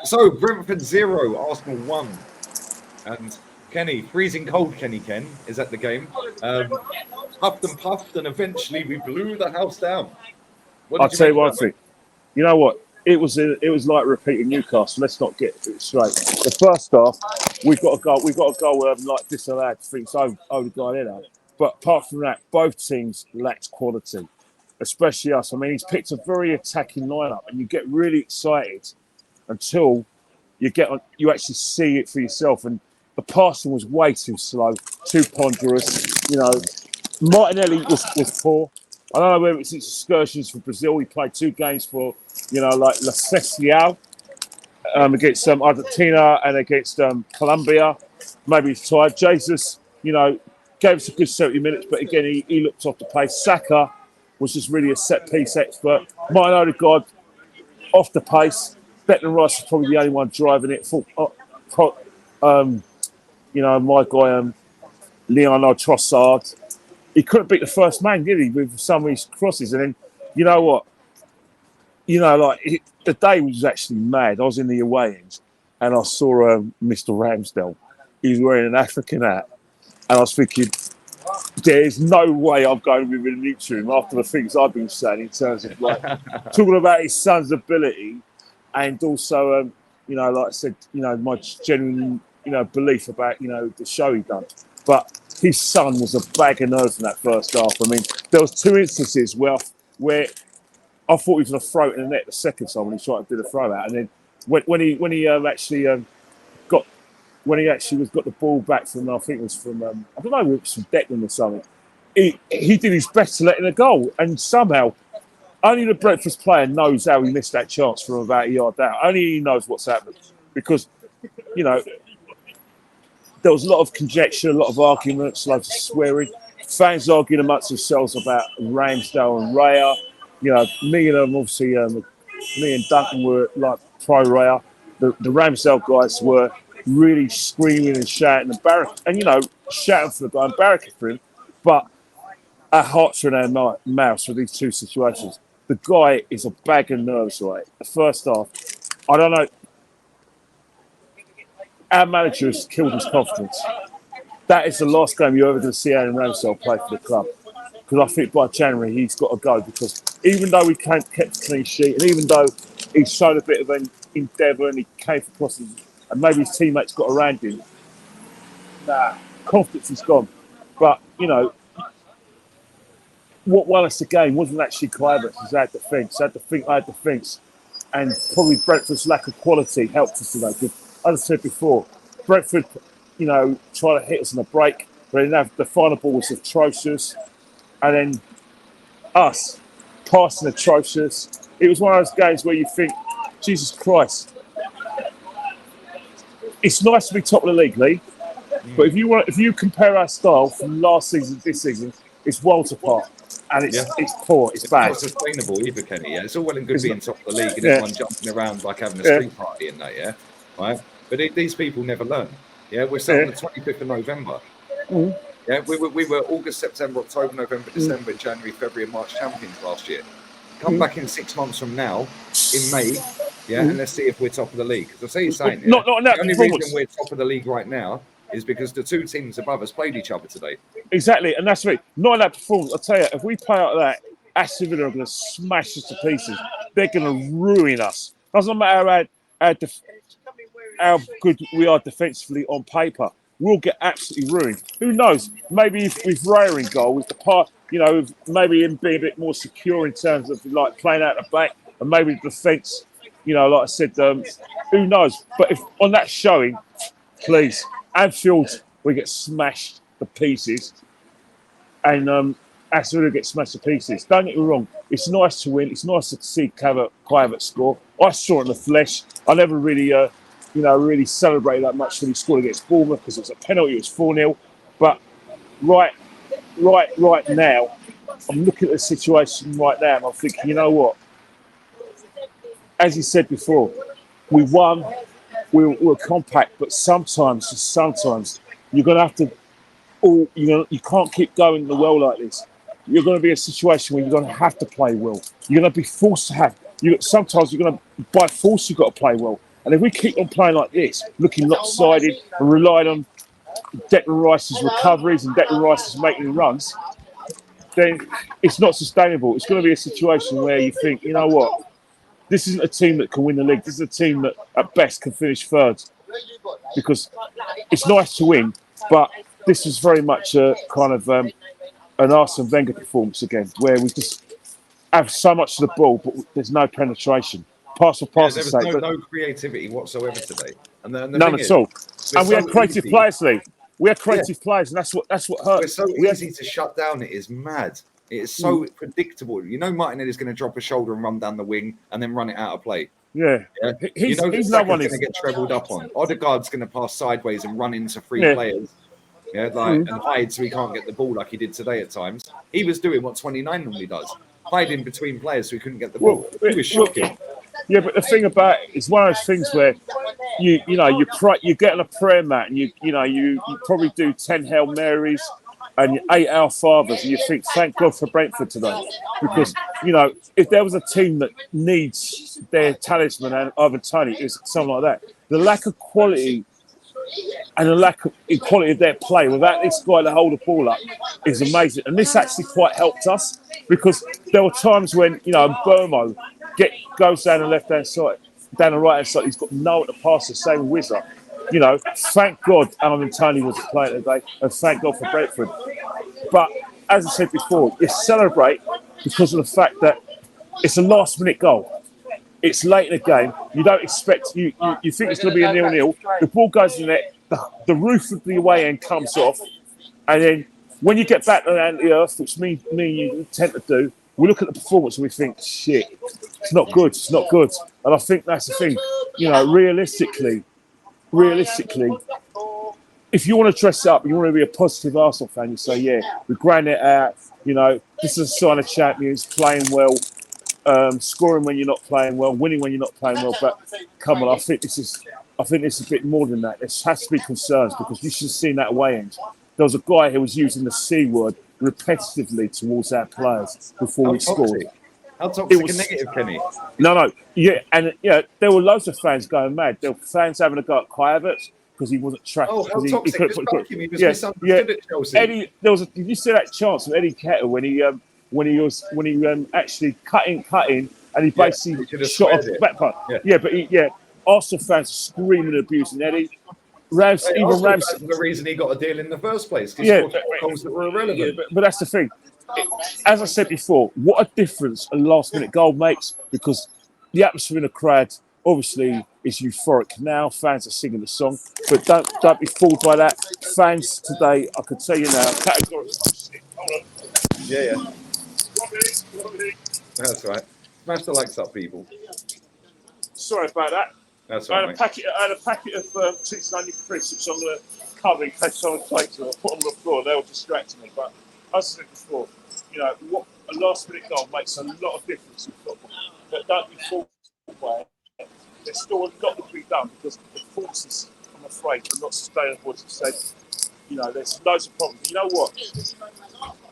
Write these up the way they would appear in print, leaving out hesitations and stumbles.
So Brentford 0, Arsenal 1. And Kenny, freezing cold Kenny Ken, is at the game. Huffed and puffed, and eventually we blew the house down. What I'll did you tell make you of one that, mate? thing. You know what? It was like repeating Newcastle. Let's not get it straight. The first half, we've got a goal. We've got a goal like disallowed things over Guardiola. But apart from that, both teams lacked quality, especially us. I mean, he's picked a very attacking lineup, and you get really excited until you actually see it for yourself. And the passing was way too slow, too ponderous. Martinelli was poor. I don't know whether it's his excursions for Brazil. He played 2 games for, like La Cecial against Argentina and against Colombia. Maybe he's tired. Jesus, gave us a good 70 minutes, but again, he looked off the pace. Saka was just really a set piece expert. Martin Odegaard off the pace. Declan Rice is probably the only one driving it. My guy Leonardo Trossard. He couldn't beat the first man, did he, with some of his crosses? And then, you know what? The day was actually mad. I was in the away end and I saw Mr. Ramsdale. He was wearing an African hat. And I was thinking, there's no way I'm going within an inch of him after the things I've been saying in terms of talking about his son's ability and also, like I said, my genuine, belief about, the show he done. But his son was a bag of nerves in that first half. I mean, there was 2 instances where I thought he was going to throw it in the net the second time when he tried to do the throw out, and then when he actually got the ball back from, I think it was from I don't know, it was from Declan or something. He did his best to let in a goal, and somehow only the Brentford player knows how he missed that chance from about a yard out. Only he knows what's happened because there was a lot of conjecture, a lot of arguments, loads of swearing. Fans arguing amongst themselves about Ramsdale and Raya. Me and obviously, me and Duncan were like pro Raya. The Ramsdale guys were really screaming and shouting and shouting for the guy and barracking for him. But our hearts are in our mouths for these 2 situations. The guy is a bag of nerves, right? The first half, I don't know. Our manager has killed his confidence. That is the last game you're ever going to see Aaron Ramsdale play for the club. Because I think by January he's got to go. Because even though he kept a clean sheet, and even though he showed a bit of an endeavour and he came for crosses, and maybe his teammates got around him, confidence is gone. But what won us the game wasn't actually Kluivert. It was our defence. Our defence, and probably Brentford's lack of quality helped us today. Because, as I said before, Brentford, tried to hit us on a break, but then the final ball was atrocious, and then us passing atrocious. It was one of those games where you think, Jesus Christ, it's nice to be top of the league, Lee. But if you compare our style from last season to this season, it's worlds apart. And it's poor, it's bad. It's not sustainable either, Kenny. Yeah, it's all well and good being top of the league and everyone jumping around like having a street party and that, yeah, right. But these people never learn. Yeah, we're still on the 25th of November. Yeah, we were August, September, October, November, December, January, February, and March champions last year. Come back in 6 months from now, in May, and let's see if we're top of the league. Because I see you saying, not the only reason we're top of the league right now is because the 2 teams above us played each other today. Exactly, and that's right. Not in that performance. I'll tell you, if we play like that, Aston Villa are going to smash us to pieces. They're going to ruin us. Doesn't matter how good we are defensively on paper. We'll get absolutely ruined. Who knows? Maybe if Raya in goal, with the part, maybe him being a bit more secure in terms of like playing out the back, and maybe the defence, like I said, who knows? But if on that showing, please, Anfield, we get smashed to pieces, and Aston Villa get smashed to pieces. Don't get me wrong. It's nice to win. It's nice to see Kluivert score. I saw it in the flesh. I never really, really celebrated that much when he scored against Bournemouth because it was a penalty. It was 4-0. But right now, I'm looking at the situation right now, and I'm thinking, you know what? As you said before, we won. We're compact, but sometimes you're going to have to. You can't keep going the well like this. You're going to be in a situation where you're going to have to play well. You're going to be forced to have. Sometimes you're going to, by force, you've got to play well. And if we keep on playing like this, looking lopsided and relying on Declan Rice's recoveries and Declan Rice's making runs, then it's not sustainable. It's going to be a situation where you think, you know what, this isn't a team that can win the league. This is a team that at best can finish third. Because it's nice to win, but this is very much a kind of an Arsene Wenger performance again, where we just have so much of the ball, but there's no penetration. Pass for pass's sake. No creativity whatsoever today. And the none at all. And we had creative players, Lee. We had creative players, and that's what hurt. We're so easy to shut down. It is mad. It is so predictable. You know, Martinelli's going to drop a shoulder and run down the wing and then run it out of play. Yeah. He's no one going to get trebled up on. Odegaard's going to pass sideways and run into three players. Yeah, and hide so he can't get the ball like he did today at times. He was doing what 29 normally does, hiding between players so he couldn't get the ball. It was shocking. Yeah, but the thing about it is one of those things where you get on a prayer mat and you probably do 10 Hail Marys and 8 Our Fathers, and you think, thank God for Brentford today, because if there was a team that needs their talisman and Ivan Toney, it's something like that. The lack of quality and the lack of equality of their play without this guy to hold the ball up is amazing. And this actually quite helped us, because there were times when Burmo goes down the left-hand side, down the right-hand side, he's got no one to pass the same whizzer. Thank God Ivan Toney was playing today, and thank God for Brentford. But as I said before, you celebrate because of the fact that it's a last-minute goal. It's late in the game. You don't expect you think it's going to be a 0-0. The ball goes in there. The roof of the away end comes off, and then when you get back around the earth, which me and you tend to do, we look at the performance and we think, shit, it's not good. It's not good. And I think that's the thing. Realistically, if you want to dress up, you want to be a positive Arsenal fan, you say, yeah, we grind it out. This is a sign of champions, playing well, scoring when you're not playing well, winning when you're not playing well. But come on, I think this is a bit more than that. There has to be concerns, because you should have seen that away end. There was a guy who was using the C word repetitively towards our players before we scored. How toxic and negative, Kenny? No. Yeah, and there were loads of fans going mad. There were fans having a go at Kai Havertz because he wasn't tracked. Oh, how toxic! He was misunderstood at Chelsea. Eddie, did you see that chance from Eddie Kettle when he actually cut in, and he basically shot off the back part? Yeah, Arsenal fans screaming and abusing Eddie. Ramsdale was the reason he got a deal in the first place. He scored goals that were irrelevant. But that's the thing. As I said before, what a difference a last-minute goal makes, because the atmosphere in the crowd obviously is euphoric now. Fans are singing the song, but don't be fooled by that. Fans today, I can tell you now, categorically. Yeah. That's right. Smash the likes up, people. Sorry about that. That's I right. had a packet of cheese and onion crisps, which I'm going to cover in case someone takes them. I put them on the floor. They were distracting me. But as I said before, what a last-minute goal makes a lot of difference in football. But don't be fooled by it. There's still a lot to be done, because the performances, I'm afraid, are not sustainable. As I said, there's loads of problems. You know what?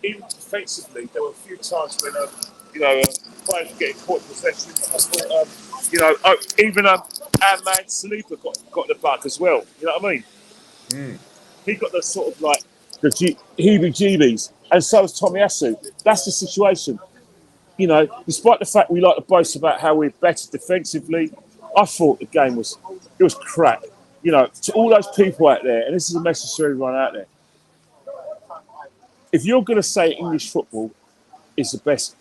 Even defensively, there were a few times when players were getting caught in possession. I thought, even our man Saliba got the bug as well. You know what I mean? He got the sort of like the heebie-jeebies, and so has Tomiyasu. That's the situation. Despite the fact we like to boast about how we're better defensively, I thought the game was crap. To all those people out there, and this is a message to everyone out there. If you're going to say English football is the best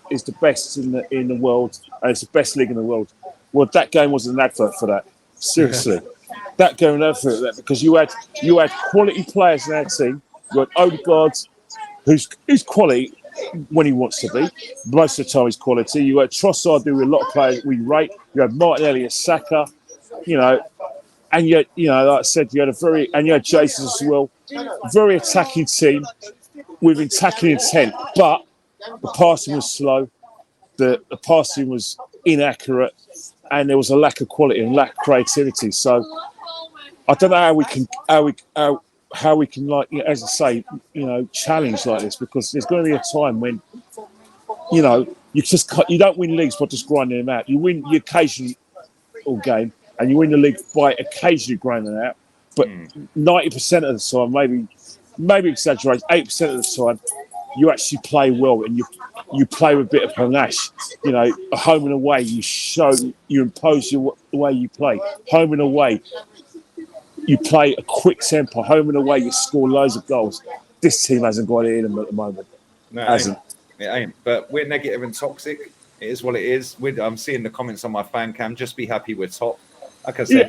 in the world, and it's the best league in the world, well, that game was an advert for that. Seriously, that game was an advert for that, because you had quality players in our team. You had Odegaard, who's quality when he wants to be. Most of the time, he's quality. You had Trossard, who a lot of players we rate. You had Martinelli and Saka, and yet, like I said, you had Jason as well. Very attacking team with attacking intent, but the passing was slow, the passing was inaccurate, and there was a lack of quality and lack of creativity. So I don't know how we can as I say, challenge like this, because there's going to be a time when you don't win leagues by just grinding them out. You win the occasional game, and you win the league by occasionally grinding out. But 90% of the time, maybe exaggerate, 8% of the time, you actually play well and you play with a bit of panache. You know, home and away, you impose the way you play. Home and away, you play a quick tempo. Home and away, you score loads of goals. This team hasn't got it in them at the moment. No, it ain't. But we're negative and toxic. It is what it is. I'm seeing the comments on my fan cam. Just be happy we're top. Like I said,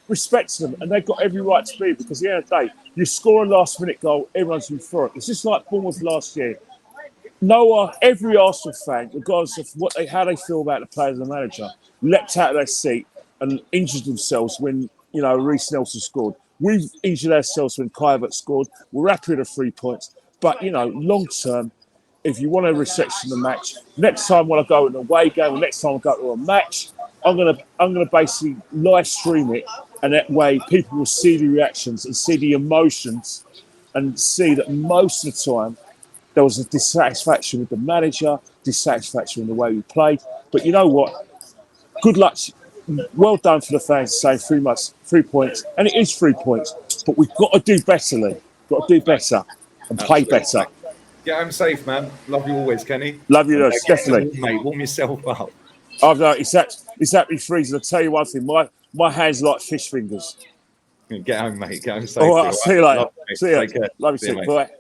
respect to them, and they've got every right to be, because at the end of the day, you score a last-minute goal, everyone's in for it. It's just like Bournemouth last year. Every Arsenal fan, regardless of how they feel about the players and the manager, leapt out of their seat and injured themselves when Reece Nelson scored. We've injured ourselves when Kai Havertz scored. We're happy with the 3 points, but long term, if you want a resection of the match, next time when I go to an away game, or next time I go to a match, I'm gonna basically live stream it, and that way people will see the reactions and see the emotions, and see that most of the time there was a dissatisfaction with the manager, dissatisfaction in the way we played. But you know what? Good luck. Well done for the fans saying 3 points, and it is 3 points. But we've got to do better, Lee. Got to do better and play better. Get home safe, man. Love you always, Kenny. Love you, definitely. Mate, warm yourself up. I've know it's actually freezing. I'll tell you one thing, my hands are like fish fingers. Get home, mate. Get home safe. All right, I'll see you later. See you. Take care. Love you, see you, mate. Bye.